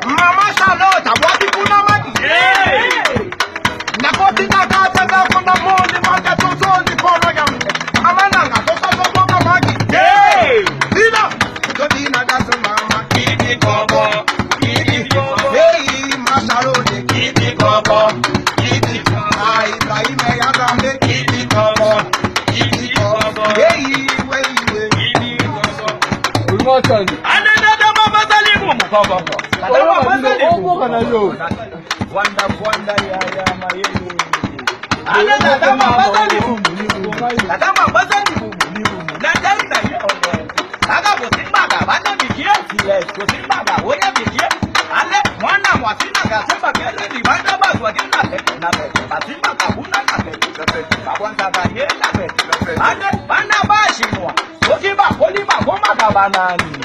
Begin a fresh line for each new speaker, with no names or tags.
Mama Charlotte, what you put on my Nakotina Gata from the morning, Maka to the program. Amananga, Toka Magi. Hey! Dina! Dina got mama, keep it cover. Hey, Masarone, keep it cover. Keep it cover. I may have keep it cover. Keep it cover. Hey, wait. We want to. Another mama Salimu. Wanda, ya, my. Another mama Salimu. Adama Bazani. Nadanda, Aga was in Maga, Vana Vikia, was in Maga, Wona Vikia, and let one of Wasina Gasema Kelly, Vanda Baz was in Nate, Basima Kabuna Nate, Pawanta here, and then Vana Bashimo, Sokiba, Polima, Homa Gavana.